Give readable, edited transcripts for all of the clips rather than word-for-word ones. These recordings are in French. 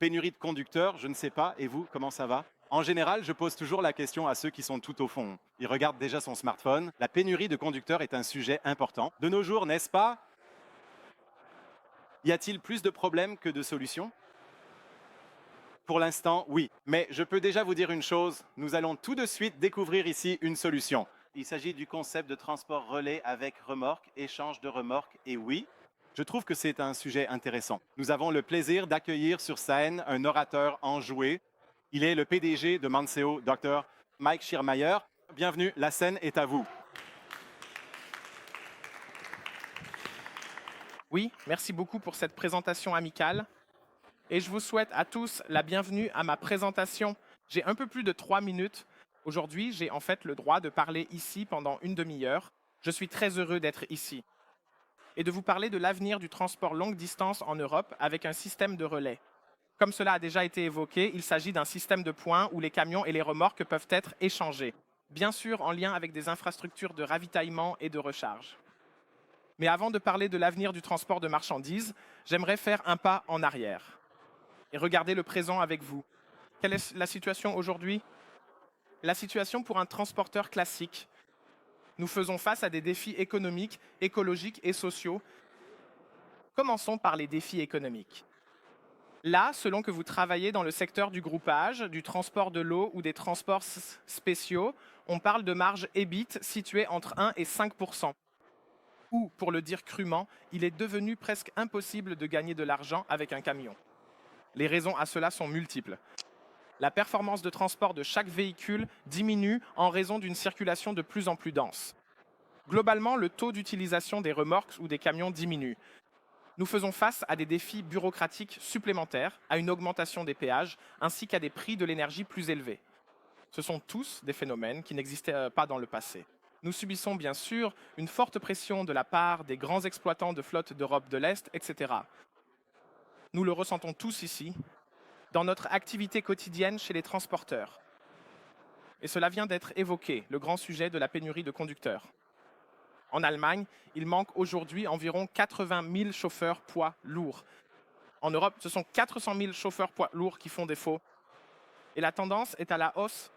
Pénurie de conducteurs, je ne sais pas. Et vous, comment ça va? En général, je pose toujours la question à ceux qui sont tout au fond. Ils regardent déjà son smartphone. La pénurie de conducteurs est un sujet important. De nos jours, n'est-ce pas? Y a-t-il plus de problèmes que de solutions? Pour l'instant, oui. Mais je peux déjà vous dire une chose, nous allons tout de suite découvrir ici une solution. Il s'agit du concept de transport relais avec remorque, échange de remorques, et oui, je trouve que c'est un sujet intéressant. Nous avons le plaisir d'accueillir sur scène un orateur enjoué. Il est le PDG de Manseo, Dr. Mike Schirmayer. Bienvenue, la scène est à vous. Oui, merci beaucoup pour cette présentation amicale. Et je vous souhaite à tous la bienvenue à ma présentation. J'ai un peu plus de 3 minutes. Aujourd'hui, j'ai en fait le droit de parler ici pendant une demi-heure. Je suis très heureux d'être ici et de vous parler de l'avenir du transport longue distance en Europe avec un système de relais. Comme cela a déjà été évoqué, il s'agit d'un système de points où les camions et les remorques peuvent être échangés, bien sûr en lien avec des infrastructures de ravitaillement et de recharge. Mais avant de parler de l'avenir du transport de marchandises, j'aimerais faire un pas en arrière et regarder le présent avec vous. Quelle est la situation aujourd'hui? La situation pour un transporteur classique. Nous faisons face à des défis économiques, écologiques et sociaux. Commençons par les défis économiques. Là, selon que vous travaillez dans le secteur du groupage, du transport de l'eau ou des transports spéciaux, on parle de marge EBIT située entre 1 et 5 ou, pour le dire crûment, il est devenu presque impossible de gagner de l'argent avec un camion. Les raisons à cela sont multiples. La performance de transport de chaque véhicule diminue en raison d'une circulation de plus en plus dense. Globalement, le taux d'utilisation des remorques ou des camions diminue. Nous faisons face à des défis bureaucratiques supplémentaires, à une augmentation des péages, ainsi qu'à des prix de l'énergie plus élevés. Ce sont tous des phénomènes qui n'existaient pas dans le passé. Nous subissons bien sûr une forte pression de la part des grands exploitants de flottes d'Europe de l'Est, etc. Nous le ressentons tous ici, dans notre activité quotidienne chez les transporteurs. Et cela vient d'être évoqué, le grand sujet de la pénurie de conducteurs. En Allemagne, il manque aujourd'hui environ 80 000 chauffeurs poids lourds. En Europe, ce sont 400 000 chauffeurs poids lourds qui font défaut. Et la tendance est à la hausse.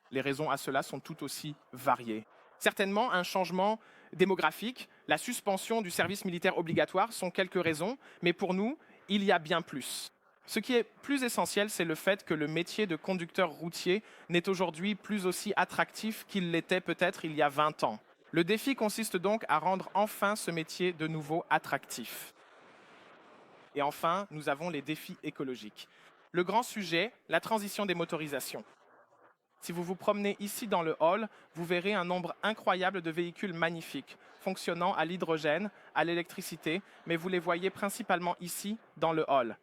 Les raisons à cela sont tout aussi variées. Certainement, un changement démographique, la suspension du service militaire obligatoire sont quelques raisons, mais pour nous, il y a bien plus. Ce qui est plus essentiel, c'est le fait que le métier de conducteur routier n'est aujourd'hui plus aussi attractif qu'il l'était peut-être il y a 20 ans. Le défi consiste donc à rendre enfin ce métier de nouveau attractif. Et enfin, nous avons les défis écologiques. Le grand sujet, la transition des motorisations. Si vous vous promenez ici dans le hall, vous verrez un nombre incroyable de véhicules magnifiques, fonctionnant à l'hydrogène, à l'électricité, mais vous les voyez principalement ici, dans le hall.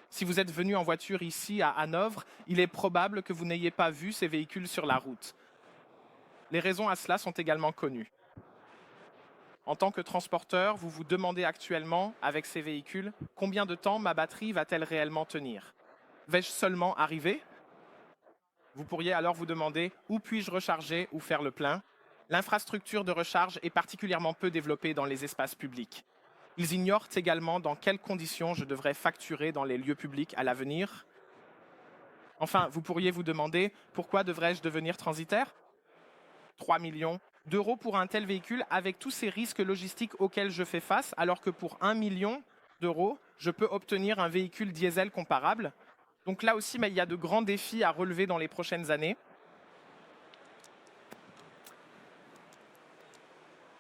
Si vous êtes venu en voiture ici à Hanovre, il est probable que vous n'ayez pas vu ces véhicules sur la route. Les raisons à cela sont également connues. En tant que transporteur, vous vous demandez actuellement, avec ces véhicules, combien de temps ma batterie va-t-elle réellement tenir? Vais-je seulement arriver? Vous pourriez alors vous demander où puis-je recharger ou faire le plein? L'infrastructure de recharge est particulièrement peu développée dans les espaces publics. Ils ignorent également dans quelles conditions je devrais facturer dans les lieux publics à l'avenir. Enfin, vous pourriez vous demander pourquoi devrais-je devenir transitaire? 3 millions d'euros pour un tel véhicule avec tous ces risques logistiques auxquels je fais face, alors que pour 1 million d'euros, je peux obtenir un véhicule diesel comparable. Donc là aussi, il y a de grands défis à relever dans les prochaines années.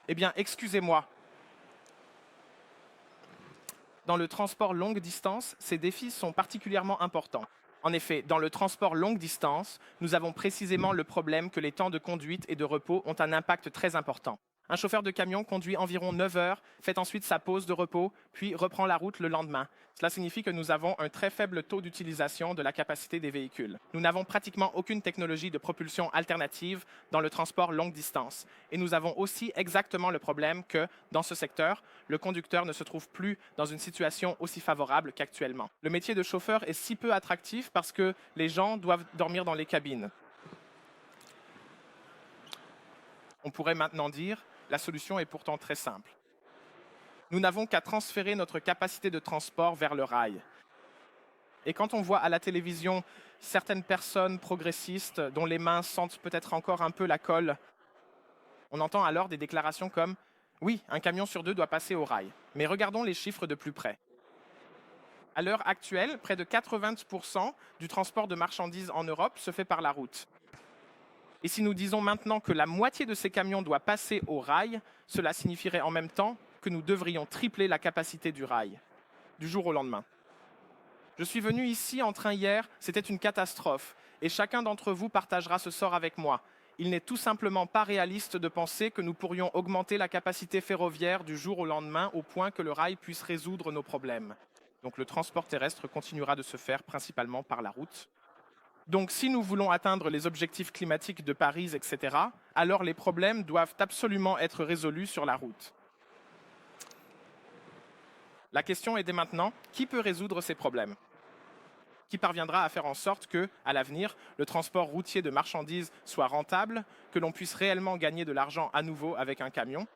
Eh bien, excusez-moi. Dans le transport longue distance, ces défis sont particulièrement importants. En effet, dans le transport longue distance, nous avons précisément le problème que les temps de conduite et de repos ont un impact très important. Un chauffeur de camion conduit environ 9 heures, fait ensuite sa pause de repos, puis reprend la route le lendemain. Cela signifie que nous avons un très faible taux d'utilisation de la capacité des véhicules. Nous n'avons pratiquement aucune technologie de propulsion alternative dans le transport longue distance. Et nous avons aussi exactement le problème que, dans ce secteur, le conducteur ne se trouve plus dans une situation aussi favorable qu'actuellement. Le métier de chauffeur est si peu attractif parce que les gens doivent dormir dans les cabines. On pourrait maintenant dire, la solution est pourtant très simple. Nous n'avons qu'à transférer notre capacité de transport vers le rail. Et quand on voit à la télévision certaines personnes progressistes dont les mains sentent peut-être encore un peu la colle, on entend alors des déclarations comme « Oui, un camion sur deux doit passer au rail ». Mais regardons les chiffres de plus près. À l'heure actuelle, près de 80% du transport de marchandises en Europe se fait par la route. Et si nous disons maintenant que la moitié de ces camions doit passer au rail, cela signifierait en même temps que nous devrions tripler la capacité du rail, du jour au lendemain. Je suis venu ici en train hier, c'était une catastrophe, et chacun d'entre vous partagera ce sort avec moi. Il n'est tout simplement pas réaliste de penser que nous pourrions augmenter la capacité ferroviaire du jour au lendemain au point que le rail puisse résoudre nos problèmes. Donc le transport terrestre continuera de se faire principalement par la route. Donc si nous voulons atteindre les objectifs climatiques de Paris, etc., alors les problèmes doivent absolument être résolus sur la route. La question est dès maintenant, qui peut résoudre ces problèmes ? Qui parviendra à faire en sorte que, à l'avenir, le transport routier de marchandises soit rentable, que l'on puisse réellement gagner de l'argent à nouveau avec un camion ?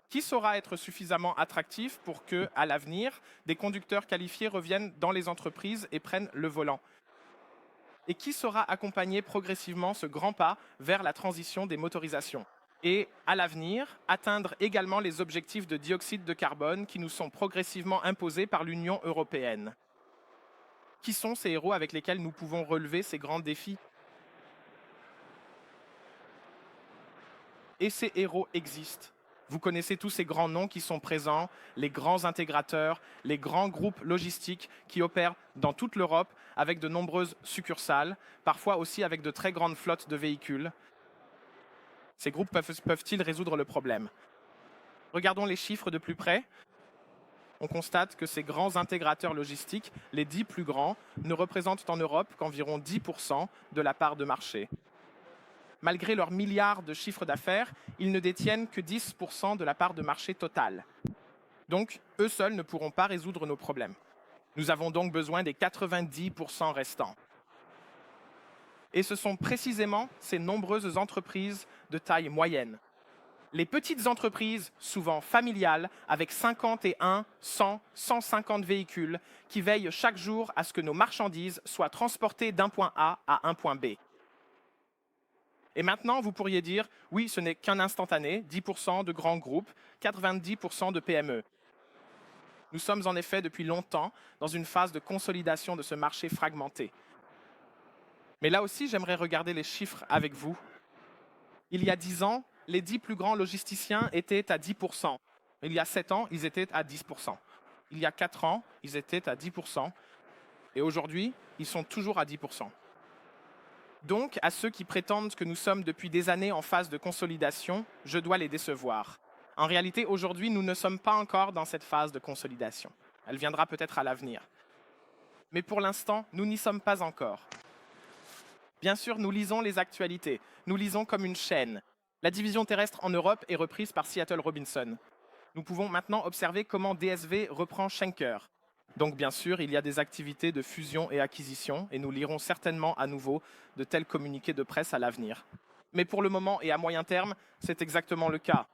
Qui saura être suffisamment attractif pour que, à l'avenir, des conducteurs qualifiés reviennent dans les entreprises et prennent le volant ? Et qui saura accompagner progressivement ce grand pas vers la transition des motorisations ? Et, à l'avenir, atteindre également les objectifs de dioxyde de carbone qui nous sont progressivement imposés par l'Union européenne. Qui sont ces héros avec lesquels nous pouvons relever ces grands défis ? Et ces héros existent. Vous connaissez tous ces grands noms qui sont présents, les grands intégrateurs, les grands groupes logistiques qui opèrent dans toute l'Europe avec de nombreuses succursales, parfois aussi avec de très grandes flottes de véhicules. Ces groupes peuvent-ils résoudre le problème ? Regardons les chiffres de plus près. On constate que ces grands intégrateurs logistiques, les 10 plus grands, ne représentent en Europe qu'environ 10% de la part de marché. Malgré leurs milliards de chiffres d'affaires, ils ne détiennent que 10% de la part de marché totale. Donc, eux seuls ne pourront pas résoudre nos problèmes. Nous avons donc besoin des 90% restants. Et ce sont précisément ces nombreuses entreprises de taille moyenne. Les petites entreprises, souvent familiales, avec 51, 100, 150 véhicules, qui veillent chaque jour à ce que nos marchandises soient transportées d'un point A à un point B. Et maintenant, vous pourriez dire, oui, ce n'est qu'un instantané, 10% de grands groupes, 90% de PME. Nous sommes en effet depuis longtemps dans une phase de consolidation de ce marché fragmenté. Mais là aussi, j'aimerais regarder les chiffres avec vous. Il y a 10 ans, les 10 plus grands logisticiens étaient à 10%. Il y a 7 ans, ils étaient à 10%. Il y a 4 ans, ils étaient à 10%. Et aujourd'hui, ils sont toujours à 10%. Donc, à ceux qui prétendent que nous sommes depuis des années en phase de consolidation, je dois les décevoir. En réalité, aujourd'hui, nous ne sommes pas encore dans cette phase de consolidation. Elle viendra peut-être à l'avenir. Mais pour l'instant, nous n'y sommes pas encore. Bien sûr, nous lisons les actualités. Nous lisons comme une chaîne. La division terrestre en Europe est reprise par Seattle Robinson. Nous pouvons maintenant observer comment DSV reprend Schenker. Donc bien sûr, il y a des activités de fusion et acquisition, et nous lirons certainement à nouveau de tels communiqués de presse à l'avenir. Mais pour le moment et à moyen terme, c'est exactement le cas.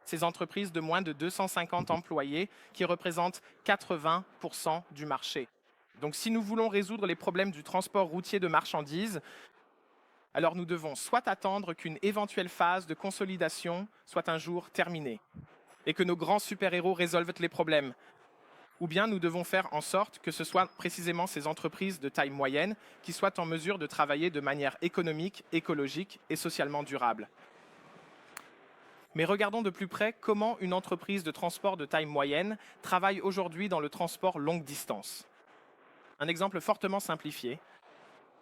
Ces entreprises de moins de 250 employés qui représentent 80% du marché. Donc si nous voulons résoudre les problèmes du transport routier de marchandises, alors nous devons soit attendre qu'une éventuelle phase de consolidation soit un jour terminée et que nos grands super-héros résolvent les problèmes, ou bien nous devons faire en sorte que ce soit précisément ces entreprises de taille moyenne qui soient en mesure de travailler de manière économique, écologique et socialement durable. Mais regardons de plus près comment une entreprise de transport de taille moyenne travaille aujourd'hui dans le transport longue distance. Un exemple fortement simplifié.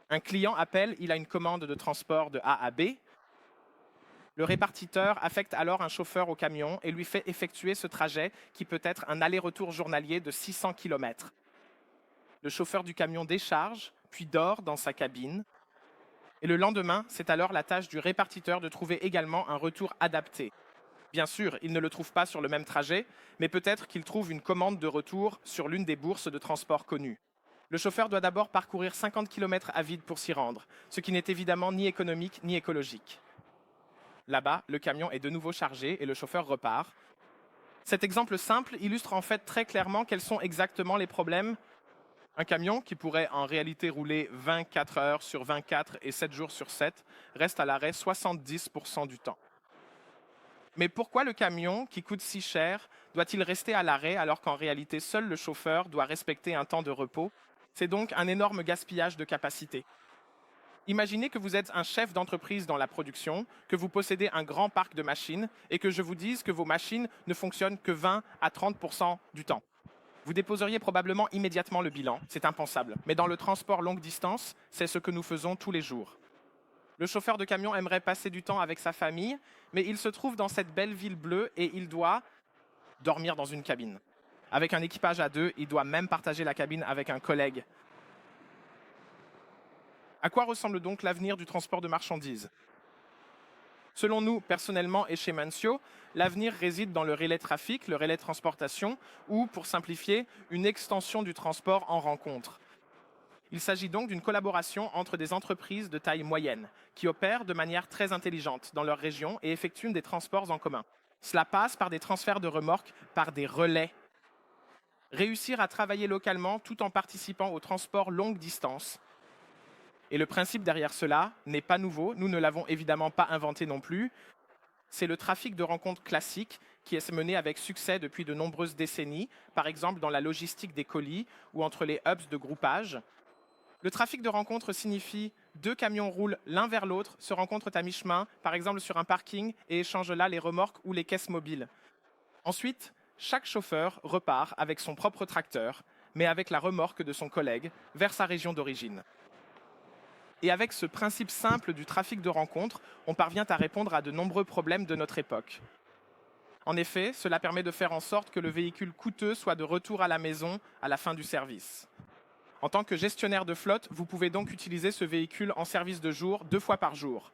Un client appelle, il a une commande de transport de A à B. Le répartiteur affecte alors un chauffeur au camion et lui fait effectuer ce trajet qui peut être un aller-retour journalier de 600 km. Le chauffeur du camion décharge, puis dort dans sa cabine. Et le lendemain, c'est alors la tâche du répartiteur de trouver également un retour adapté. Bien sûr, il ne le trouve pas sur le même trajet, mais peut-être qu'il trouve une commande de retour sur l'une des bourses de transport connues. Le chauffeur doit d'abord parcourir 50 km à vide pour s'y rendre, ce qui n'est évidemment ni économique ni écologique. Là-bas, le camion est de nouveau chargé et le chauffeur repart. Cet exemple simple illustre en fait très clairement quels sont exactement les problèmes Un camion qui pourrait en réalité rouler 24 heures sur 24 et 7 jours sur 7 reste à l'arrêt 70% du temps. Mais pourquoi le camion, qui coûte si cher, doit-il rester à l'arrêt alors qu'en réalité seul le chauffeur doit respecter un temps de repos? C'est donc un énorme gaspillage de capacité. Imaginez que vous êtes un chef d'entreprise dans la production, que vous possédez un grand parc de machines et que je vous dise que vos machines ne fonctionnent que 20 à 30% du temps. Vous déposeriez probablement immédiatement le bilan, c'est impensable. Mais dans le transport longue distance, c'est ce que nous faisons tous les jours. Le chauffeur de camion aimerait passer du temps avec sa famille, mais il se trouve dans cette belle ville bleue et il doit dormir dans une cabine. Avec un équipage à deux, il doit même partager la cabine avec un collègue. À quoi ressemble donc l'avenir du transport de marchandises? Selon nous, personnellement et chez Mancio, l'avenir réside dans le relais trafic, le relais transportation, ou, pour simplifier, une extension du transport en rencontre. Il s'agit donc d'une collaboration entre des entreprises de taille moyenne, qui opèrent de manière très intelligente dans leur région et effectuent des transports en commun. Cela passe par des transferts de remorques, par des relais. Réussir à travailler localement tout en participant au transport longue distance. Et le principe derrière cela n'est pas nouveau, nous ne l'avons évidemment pas inventé non plus. C'est le trafic de rencontres classique qui est mené avec succès depuis de nombreuses décennies, par exemple dans la logistique des colis ou entre les hubs de groupage. Le trafic de rencontres signifie deux camions roulent l'un vers l'autre, se rencontrent à mi-chemin, par exemple sur un parking, et échangent là les remorques ou les caisses mobiles. Ensuite, chaque chauffeur repart avec son propre tracteur, mais avec la remorque de son collègue, vers sa région d'origine. Et avec ce principe simple du trafic de rencontres, on parvient à répondre à de nombreux problèmes de notre époque. En effet, cela permet de faire en sorte que le véhicule coûteux soit de retour à la maison à la fin du service. En tant que gestionnaire de flotte, vous pouvez donc utiliser ce véhicule en service de jour 2 fois par jour.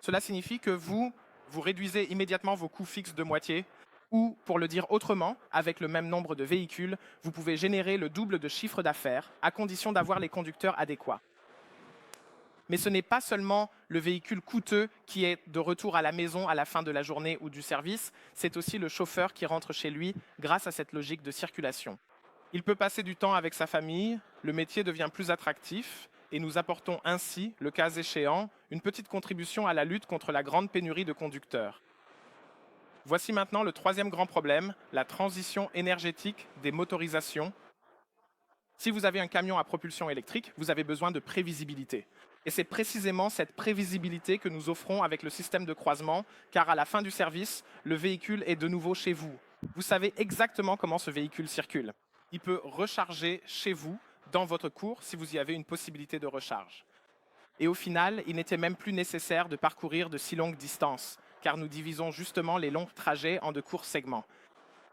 Cela signifie que vous réduisez immédiatement vos coûts fixes de moitié, ou, pour le dire autrement, avec le même nombre de véhicules, vous pouvez générer le double de chiffre d'affaires, à condition d'avoir les conducteurs adéquats. Mais ce n'est pas seulement le véhicule coûteux qui est de retour à la maison à la fin de la journée ou du service, c'est aussi le chauffeur qui rentre chez lui grâce à cette logique de circulation. Il peut passer du temps avec sa famille, le métier devient plus attractif et nous apportons ainsi, le cas échéant, une petite contribution à la lutte contre la grande pénurie de conducteurs. Voici maintenant le troisième grand problème, la transition énergétique des motorisations. Si vous avez un camion à propulsion électrique, vous avez besoin de prévisibilité. Et c'est précisément cette prévisibilité que nous offrons avec le système de croisement, car à la fin du service, le véhicule est de nouveau chez vous. Vous savez exactement comment ce véhicule circule. Il peut recharger chez vous, dans votre cours, si vous y avez une possibilité de recharge. Et au final, il n'était même plus nécessaire de parcourir de si longues distances, car nous divisons justement les longs trajets en de courts segments.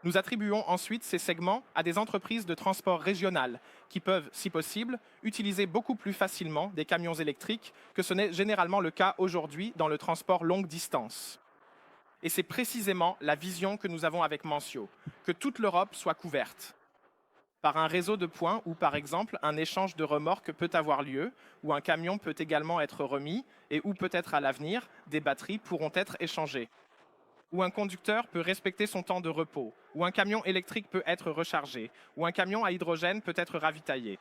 Nous attribuons ensuite ces segments à des entreprises de transport régional qui peuvent, si possible, utiliser beaucoup plus facilement des camions électriques que ce n'est généralement le cas aujourd'hui dans le transport longue distance. Et c'est précisément la vision que nous avons avec Mancio, que toute l'Europe soit couverte par un réseau de points où, par exemple, un échange de remorques peut avoir lieu, où un camion peut également être remis et où peut-être à l'avenir, des batteries pourront être échangées, où un conducteur peut respecter son temps de repos, où un camion électrique peut être rechargé, où un camion à hydrogène peut être ravitaillé.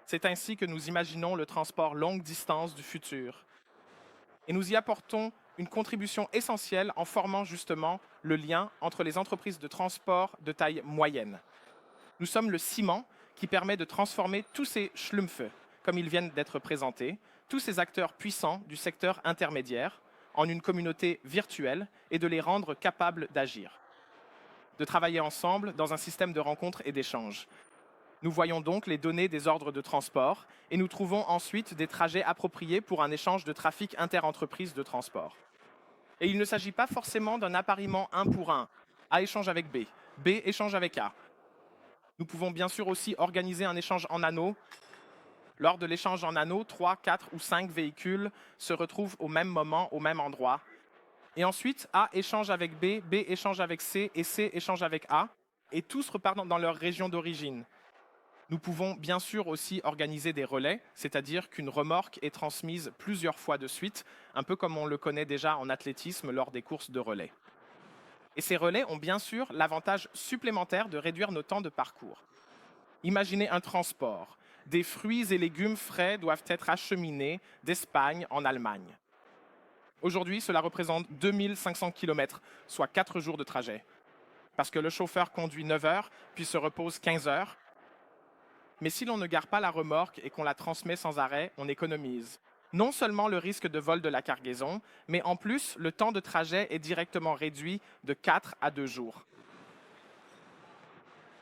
C'est ainsi que nous imaginons le transport longue distance du futur. Et nous y apportons une contribution essentielle en formant justement le lien entre les entreprises de transport de taille moyenne. Nous sommes le ciment qui permet de transformer tous ces schlumpfs, comme ils viennent d'être présentés, tous ces acteurs puissants du secteur intermédiaire, en une communauté virtuelle et de les rendre capables d'agir, de travailler ensemble dans un système de rencontres et d'échanges. Nous voyons donc les données des ordres de transport et nous trouvons ensuite des trajets appropriés pour un échange de trafic interentreprises de transport. Et il ne s'agit pas forcément d'un appariement 1 pour 1. A échange avec B, B échange avec A. Nous pouvons bien sûr aussi organiser un échange en anneaux. Lors de l'échange en anneaux, 3, 4 ou 5 véhicules se retrouvent au même moment, au même endroit. Et ensuite, A échange avec B, B échange avec C et C échange avec A. Et tous repartent dans leur région d'origine. Nous pouvons bien sûr aussi organiser des relais, c'est-à-dire qu'une remorque est transmise plusieurs fois de suite, un peu comme on le connaît déjà en athlétisme lors des courses de relais. Et ces relais ont bien sûr l'avantage supplémentaire de réduire nos temps de parcours. Imaginez un transport. Des fruits et légumes frais doivent être acheminés d'Espagne en Allemagne. Aujourd'hui, cela représente 2500 km, soit 4 jours de trajet. Parce que le chauffeur conduit 9 heures, puis se repose 15 heures. Mais si l'on ne gare pas la remorque et qu'on la transmet sans arrêt, on économise. Non seulement le risque de vol de la cargaison, mais en plus, le temps de trajet est directement réduit de 4 à 2 jours.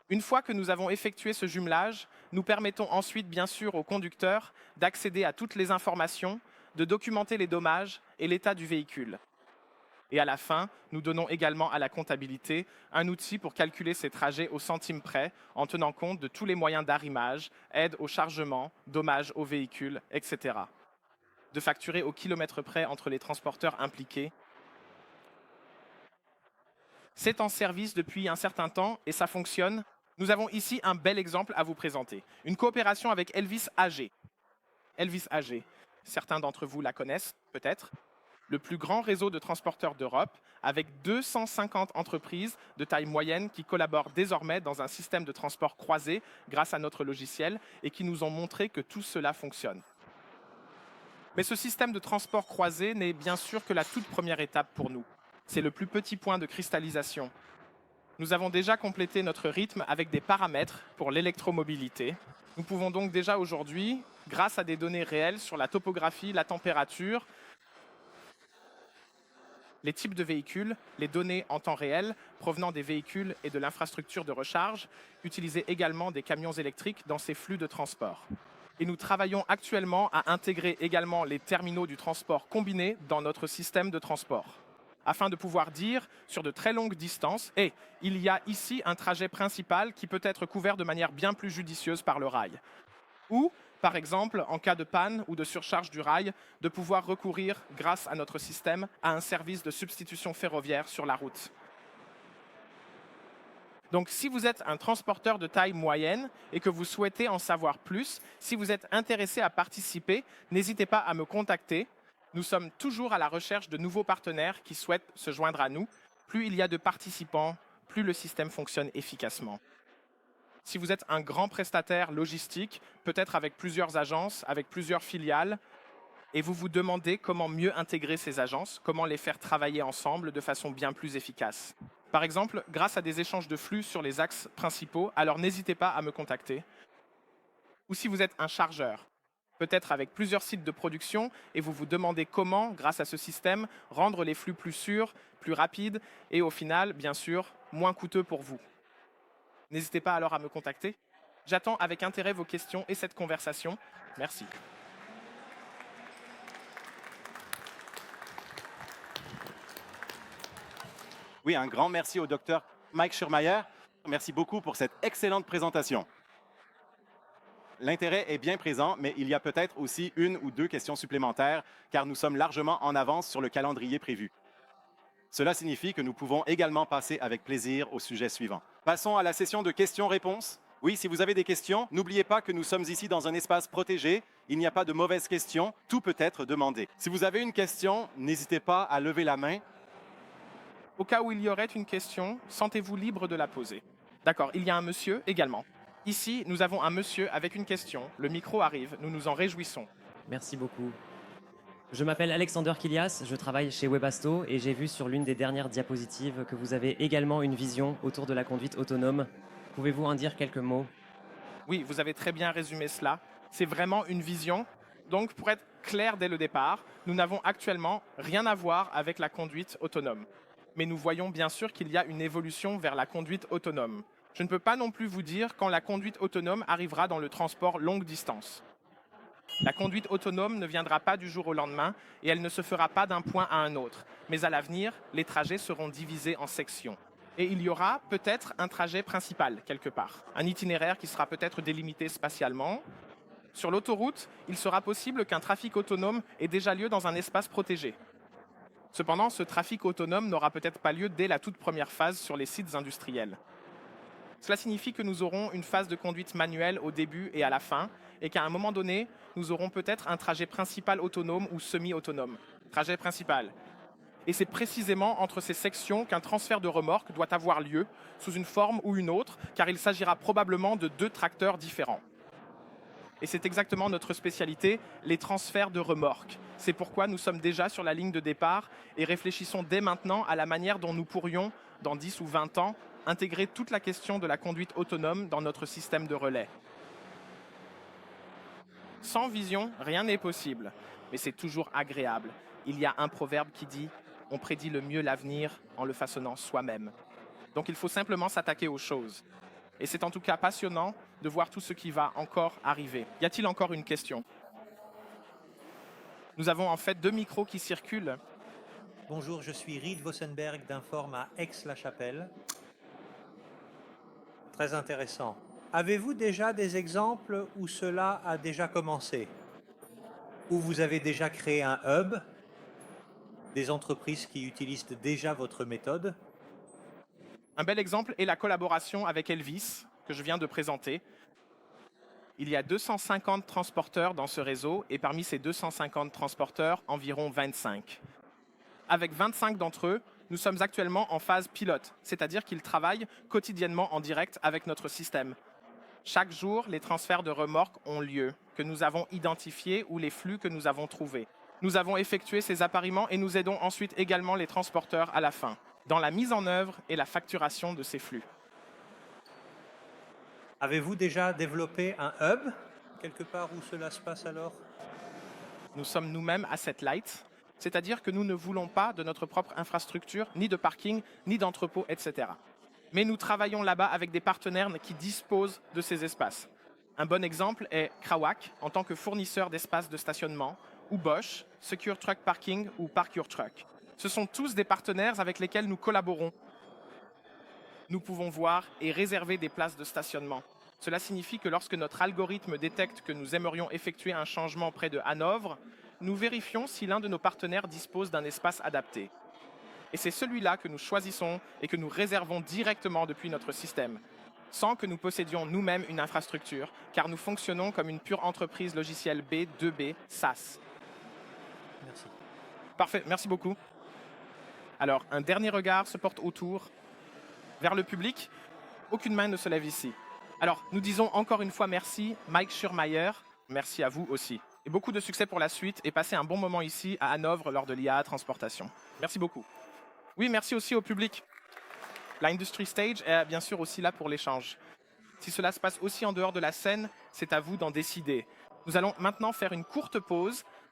Une fois que nous avons effectué ce jumelage, nous permettons ensuite, bien sûr, au conducteur d'accéder à toutes les informations, de documenter les dommages et l'état du véhicule. Et à la fin, nous donnons également à la comptabilité un outil pour calculer ces trajets au centime près, en tenant compte de tous les moyens d'arrimage, aide au chargement, dommages au véhicule, etc. De facturer au kilomètre près entre les transporteurs impliqués. C'est en service depuis un certain temps et ça fonctionne. Nous avons ici un bel exemple à vous présenter. Une coopération avec Elvis AG. Elvis AG, certains d'entre vous la connaissent peut-être. Le plus grand réseau de transporteurs d'Europe, avec 250 entreprises de taille moyenne qui collaborent désormais dans un système de transport croisé grâce à notre logiciel et qui nous ont montré que tout cela fonctionne. Mais ce système de transport croisé n'est bien sûr que la toute première étape pour nous. C'est le plus petit point de cristallisation. Nous avons déjà complété notre rythme avec des paramètres pour l'électromobilité. Nous pouvons donc déjà aujourd'hui, grâce à des données réelles sur la topographie, la température, les types de véhicules, les données en temps réel provenant des véhicules et de l'infrastructure de recharge, utiliser également des camions électriques dans ces flux de transport. Et nous travaillons actuellement à intégrer également les terminaux du transport combiné dans notre système de transport, afin de pouvoir dire sur de très longues distances, il y a ici un trajet principal qui peut être couvert de manière bien plus judicieuse par le rail. Ou, par exemple, en cas de panne ou de surcharge du rail, de pouvoir recourir, grâce à notre système, à un service de substitution ferroviaire sur la route. Donc, si vous êtes un transporteur de taille moyenne et que vous souhaitez en savoir plus, si vous êtes intéressé à participer, n'hésitez pas à me contacter. Nous sommes toujours à la recherche de nouveaux partenaires qui souhaitent se joindre à nous. Plus il y a de participants, plus le système fonctionne efficacement. Si vous êtes un grand prestataire logistique, peut-être avec plusieurs agences, avec plusieurs filiales, et vous vous demandez comment mieux intégrer ces agences, comment les faire travailler ensemble de façon bien plus efficace. Par exemple, grâce à des échanges de flux sur les axes principaux, alors n'hésitez pas à me contacter. Ou si vous êtes un chargeur, peut-être avec plusieurs sites de production, et vous vous demandez comment, grâce à ce système, rendre les flux plus sûrs, plus rapides, et au final, bien sûr, moins coûteux pour vous. N'hésitez pas alors à me contacter. J'attends avec intérêt vos questions et cette conversation. Merci. Oui, un grand merci au docteur Mike Schurmayer. Merci beaucoup pour cette excellente présentation. L'intérêt est bien présent, mais il y a peut-être aussi une ou deux questions supplémentaires, car nous sommes largement en avance sur le calendrier prévu. Cela signifie que nous pouvons également passer avec plaisir au sujet suivant. Passons à la session de questions-réponses. Oui, si vous avez des questions, n'oubliez pas que nous sommes ici dans un espace protégé. Il n'y a pas de mauvaises questions, tout peut être demandé. Si vous avez une question, n'hésitez pas à lever la main. Au cas où il y aurait une question, sentez-vous libre de la poser. D'accord, il y a un monsieur également. Ici, nous avons un monsieur avec une question. Le micro arrive, nous nous en réjouissons. Merci beaucoup. Je m'appelle Alexander Kilias, je travaille chez Webasto et j'ai vu sur l'une des dernières diapositives que vous avez également une vision autour de la conduite autonome. Pouvez-vous en dire quelques mots? Oui, vous avez très bien résumé cela. C'est vraiment une vision. Donc, pour être clair dès le départ, nous n'avons actuellement rien à voir avec la conduite autonome. Mais nous voyons bien sûr qu'il y a une évolution vers la conduite autonome. Je ne peux pas non plus vous dire quand la conduite autonome arrivera dans le transport longue distance. La conduite autonome ne viendra pas du jour au lendemain et elle ne se fera pas d'un point à un autre. Mais à l'avenir, les trajets seront divisés en sections. Et il y aura peut-être un trajet principal quelque part, un itinéraire qui sera peut-être délimité spatialement. Sur l'autoroute, il sera possible qu'un trafic autonome ait déjà lieu dans un espace protégé. Cependant, ce trafic autonome n'aura peut-être pas lieu dès la toute première phase sur les sites industriels. Cela signifie que nous aurons une phase de conduite manuelle au début et à la fin, et qu'à un moment donné, nous aurons peut-être un trajet principal autonome ou semi-autonome. Trajet principal. Et c'est précisément entre ces sections qu'un transfert de remorque doit avoir lieu, sous une forme ou une autre, car il s'agira probablement de 2 tracteurs différents. Et c'est exactement notre spécialité, les transferts de remorques. C'est pourquoi nous sommes déjà sur la ligne de départ et réfléchissons dès maintenant à la manière dont nous pourrions, dans 10 ou 20 ans, intégrer toute la question de la conduite autonome dans notre système de relais. Sans vision, rien n'est possible, mais c'est toujours agréable. Il y a un proverbe qui dit « On prédit le mieux l'avenir en le façonnant soi-même ». Donc il faut simplement s'attaquer aux choses. Et c'est en tout cas passionnant de voir tout ce qui va encore arriver. Y a-t-il encore une question? Nous avons en fait 2 micros qui circulent. Bonjour, je suis Reed Vossenberg d'Inform à Aix-la-Chapelle. Très intéressant. Avez-vous déjà des exemples où cela a déjà commencé? Où vous avez déjà créé un hub? Des entreprises qui utilisent déjà votre méthode? Un bel exemple est la collaboration avec Elvis, que je viens de présenter. Il y a 250 transporteurs dans ce réseau et parmi ces 250 transporteurs, environ 25. Avec 25 d'entre eux, nous sommes actuellement en phase pilote, c'est-à-dire qu'ils travaillent quotidiennement en direct avec notre système. Chaque jour, les transferts de remorques ont lieu, que nous avons identifiés ou les flux que nous avons trouvés. Nous avons effectué ces appariements et nous aidons ensuite également les transporteurs à la fin, dans la mise en œuvre et la facturation de ces flux. Avez-vous déjà développé un hub quelque part où cela se passe alors? Nous sommes nous-mêmes asset light, c'est-à-dire que nous ne voulons pas de notre propre infrastructure, ni de parking, ni d'entrepôt, etc. Mais nous travaillons là-bas avec des partenaires qui disposent de ces espaces. Un bon exemple est Krawak, en tant que fournisseur d'espaces de stationnement, ou Bosch, Secure Truck Parking ou Park Your Truck. Ce sont tous des partenaires avec lesquels nous collaborons. Nous pouvons voir et réserver des places de stationnement. Cela signifie que lorsque notre algorithme détecte que nous aimerions effectuer un changement près de Hanovre, nous vérifions si l'un de nos partenaires dispose d'un espace adapté. Et c'est celui-là que nous choisissons et que nous réservons directement depuis notre système, sans que nous possédions nous-mêmes une infrastructure, car nous fonctionnons comme une pure entreprise logicielle B2B SaaS. Merci. Parfait, merci beaucoup. Alors, un dernier regard se porte autour, vers le public. Aucune main ne se lève ici. Alors, nous disons encore une fois merci, Mike Schurmeier. Merci à vous aussi. Et beaucoup de succès pour la suite et passez un bon moment ici à Hanovre lors de l'IAA Transportation. Merci beaucoup. Oui, merci aussi au public. L'Industry Stage est bien sûr aussi là pour l'échange. Si cela se passe aussi en dehors de la scène, c'est à vous d'en décider. Nous allons maintenant faire une courte pause